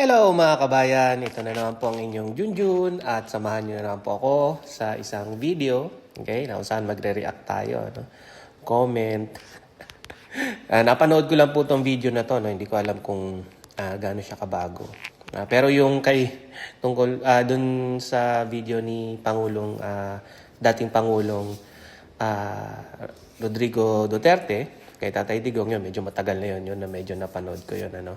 Hello mga kabayan, ito na naman po ang inyong Junjun at samahan nyo na naman po ako sa isang video, okay, na kung saan magre-react tayo, no? Comment. Napanood ko lang po itong video na to, no? Hindi ko alam kung gaano siya kabago. Pero yung tungkol dun sa video ni dating Pangulong Rodrigo Duterte, kay Tatay Digong, yun, medyo matagal na yun na medyo napanood ko yun. Ano?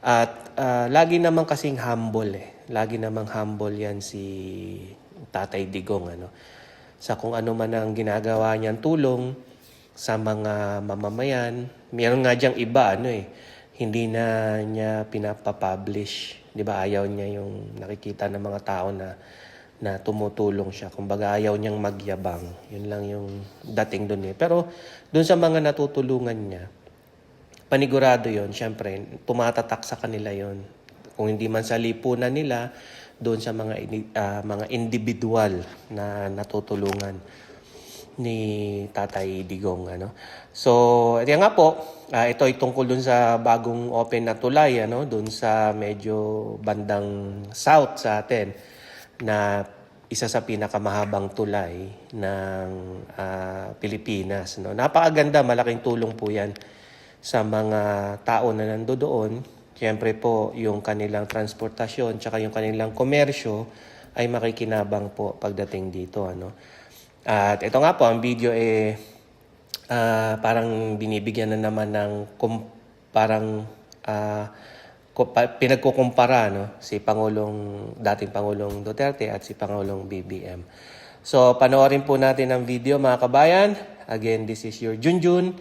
At lagi naman kasing humble Lagi namang humble yan si Tatay Digong. Ano? Sa kung ano man ang ginagawa niyang tulong sa mga mamamayan. Meron nga diyang iba, hindi na niya pinapapublish. Di ba ayaw niya yung nakikita ng mga tao na tumutulong siya. Kumbaga ayaw niyang magyabang. Yun lang yung dating doon Pero doon sa mga natutulungan niya, panigurado yon. Siyempre, tumatatak sa kanila yon. Kung hindi man sa lipunan nila, doon sa mga individual na natutulungan ni Tatay Digong. So, ito nga po, ito ay tungkol doon sa bagong open na tulay, doon sa medyo bandang south sa atin, na isa sa pinakamahabang tulay ng Pilipinas. Napakaganda, malaking tulong po yan sa mga tao na nandoon. Siyempre po, yung kanilang transportasyon tsaka yung kanilang komersyo ay makikinabang po pagdating dito. At ito nga po, ang video parang binibigyan na naman ng pinagkukumpara si dating Pangulong Duterte at si Pangulong BBM. So, panoorin po natin ang video mga kabayan. Again, this is your Junjun.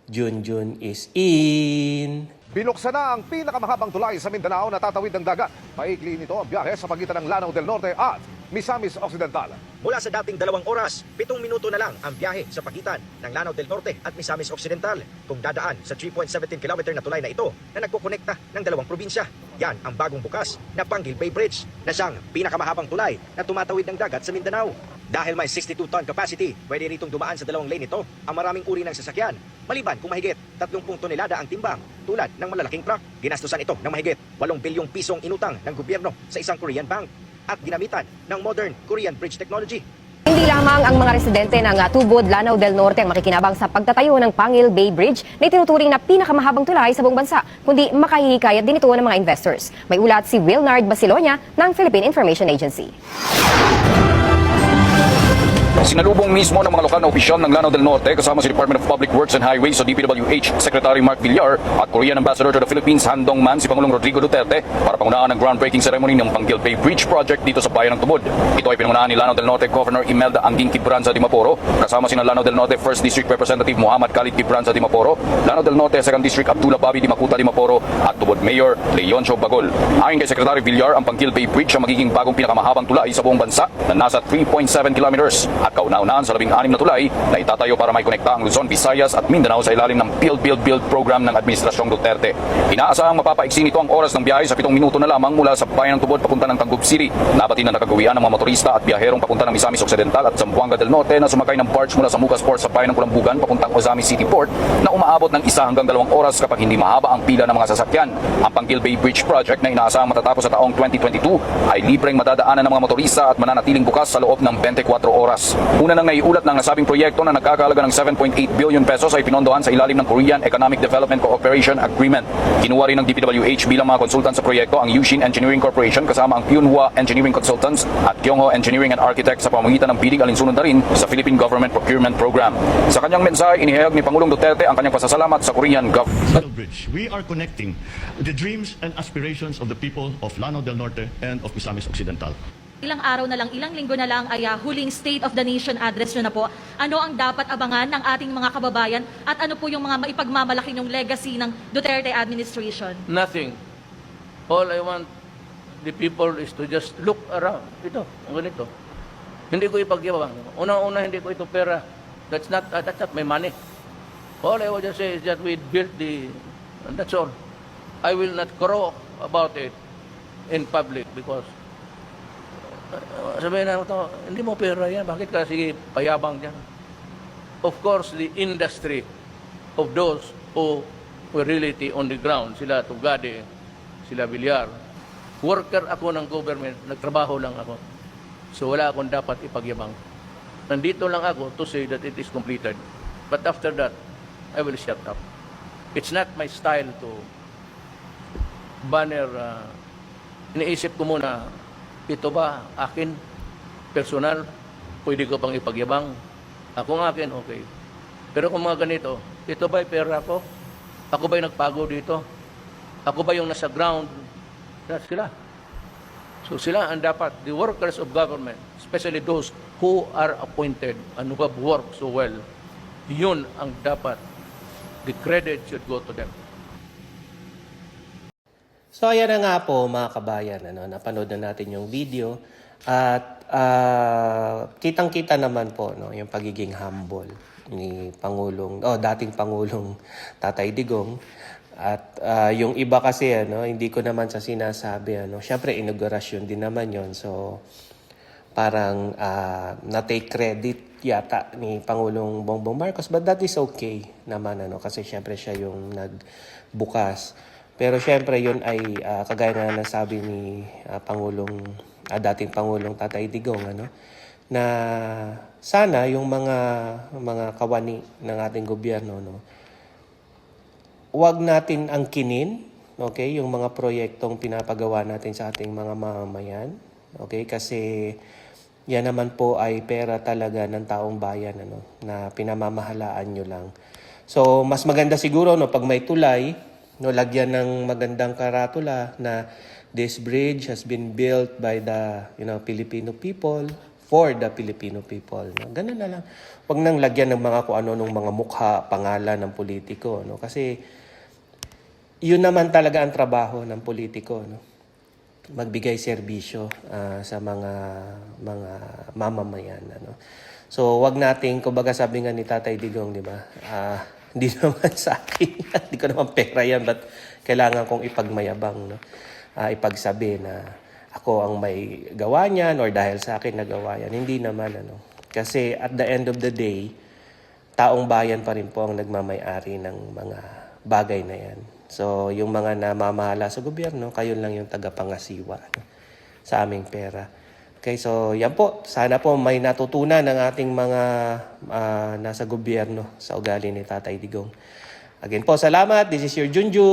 Junjun is in. Binuksan na ang pinakamahabang tulay sa Mindanao na tatawid ng dagat. Maikli nito ang biyahe sa pagitan ng Lanao del Norte at Misamis Occidental. Mula sa dating 2 oras, 7 minuto na lang ang biyahe sa pagitan ng Lanao del Norte at Misamis Occidental kung dadaan sa 3.17 km na tulay na ito na nagkukonekta ng dalawang probinsya. Yan ang bagong bukas na Panguil Bay Bridge na siyang pinakamahabang tulay na tumatawid ng dagat sa Mindanao. Dahil may 62-ton capacity, pwede ritong dumaan sa dalawang lane ito ang maraming uri ng sasakyan. Maliban kung mahigit 30 tonelada ang timbang tulad ng malalaking truck. Ginastusan ito ng mahigit 8 bilyong pisong inutang ng gobyerno sa isang Korean bank at ginamitan ng modern Korean bridge technology. Hindi lamang ang mga residente ng Tubod, Lanao del Norte ang makikinabang sa pagtatayo ng Panguil Bay Bridge na itinuturing na pinakamahabang tulay sa buong bansa, kundi makahihikayat din ito ng mga investors. May ulat si Wilnard Basilonia ng Philippine Information Agency. Sinalubong mismo ng mga lokal na opisyal ng Lanao del Norte kasama si Department of Public Works and Highways o DPWH Secretary Mark Villar at Korean Ambassador to the Philippines Han Dong-man si Pangulong Rodrigo Duterte para pangunahan ang groundbreaking ceremony ng Panguil Bay Bridge Project dito sa bayan ng Tubod. Ito ay pinangunahan ni Lanao del Norte Governor Imelda Anguing Quibranza Dimaporo kasama si Lanao del Norte 1st District Representative Muhammad Khalid Quibranza Dimaporo, Lanao del Norte 2nd District Abdullah Bobby Dimacuta Dimaporo at Tubod Mayor Leoncio Bagol. Ayon kay Secretary Villar, ang Panguil Bay Bridge ang magiging bagong pinakamahabang tulay sa buong bansa na nasa 3.7 kilometers at kauna-unahan sa 16 na tulay na itatayo para may konekta ang Luzon, Visayas at Mindanao sa ilalim ng Build program ng Administrasyong Duterte. Inaasahang mapapaiksi nito ang oras ng biyahe sa 7 minuto na lamang mula sa bayan ng Tubod papunta ng Tangub City. Nabatin na nakagawian ng mga motorista at biyaherong papunta ng Misamis Occidental at Zamboanga del Norte na sumakay ng barge mula sa Mucas Port sa bayan ng Kulambugan papuntang Ozami City Port na umaabot ng 1 hanggang 2 oras kapag hindi mahaba ang pila ng mga sasakyan. Ang Panguil Bay Bridge Project na inaasahang matatapos sa taong 2022 ay libreng madadaanan ng mga motorista at mananatiling bukas sa loob ng 24 oras. Una nang naiulat ng nasabing proyekto na nagkakahalaga ng 7.8 billion pesos ay pinondohan sa ilalim ng Korean Economic Development Cooperation Agreement. Kinuha rin ng DPWH bilang mga konsultant sa proyekto ang Yushin Engineering Corporation kasama ang Kyunhua Engineering Consultants at Kyungho Engineering and Architects sa pamamagitan ng bidding alinsunod na rin sa Philippine Government Procurement Program. Sa kanyang mensahe, inihayag ni Pangulong Duterte ang kanyang pasasalamat sa Korean government. Bridge. We are connecting the dreams and aspirations of the people of Lanao del Norte and of Misamis Occidental. Ilang araw na lang, ilang linggo na lang ay huling State of the Nation address nyo na po. Ano ang dapat abangan ng ating mga kababayan at ano po yung mga maipagmamalaki ng legacy ng Duterte administration? Nothing. All I want the people is to just look around. Ito, ang ganito. Hindi ko ipagyabang. Unang-una, hindi ko ito pera. That's not my money. All I would just say is that we built and that's all. I will not crow about it in public because sabihin na ito, hindi mo pera yan. Bakit kasi payabang dyan? Of course, the industry of those who were really on the ground, sila Tugade, sila Villar, Worker ako ng government, nagtrabaho lang ako. So wala akong dapat ipagyabang. Nandito lang ako to say that it is completed. But after that, I will shut up. It's not my style to banner. Iniisip ko muna, ito ba akin, personal, pwede ko pang ipagyabang. Ako ng akin, okay. Pero kung mga ganito, ito ba'y pera ko? Ako ba'y nagpago dito? Ako ba yung nasa ground? That's sila. So sila ang dapat, the workers of government, especially those who are appointed and who have worked so well, yun ang dapat. The credit should go to them. So ayan na nga po mga kabayan, napanood na natin yung video at kitang-kita naman po yung pagiging humble ni dating Pangulong Tatay Digong. At yung iba kasi hindi ko naman sa sinasabi syempre inaugurasyon din naman yon. So parang na-take credit yata ni Pangulong Bongbong Marcos, but that is okay naman kasi syempre siya yung nagbukas. Pero syempre yun ay kagaya na nasabi ni dating Pangulong Tatay Digong na sana yung mga kawani ng ating gobyerno huwag natin angkinin, okay, yung mga proyektong pinapagawa natin sa ating mga mamamayan, okay? Kasi yan naman po ay pera talaga ng taong bayan na pinamamahalaan nyo lang. So mas maganda siguro pag may tulay, lagyan ng magandang karatula na this bridge has been built by the Filipino people for the Filipino people. Ganun na lang. Huwag nang lagyan ng mga kung ano ng mga mukha, pangalan ng politiko. Kasi yun naman talaga ang trabaho ng politiko. Magbigay serbisyo sa mga mamamayan. So wag nating, kumbaga sabi nga ni Tatay Digong, di ba? Hindi naman sa akin. Hindi ko naman pera yan, but kailangan kong ipagmayabang. Ipagsabi na ako ang may gawa niyan or dahil sa akin nagawa yan. Hindi naman. Kasi at the end of the day, taong bayan pa rin po ang nagmamay-ari ng mga bagay na yan. So yung mga namamahala sa gobyerno, kayo lang yung tagapangasiwa sa aming pera. Okay, so yan po. Sana po may natutunan ng ating mga nasa gobyerno sa ugali ni Tatay Digong. Again po, salamat. This is your Junjun.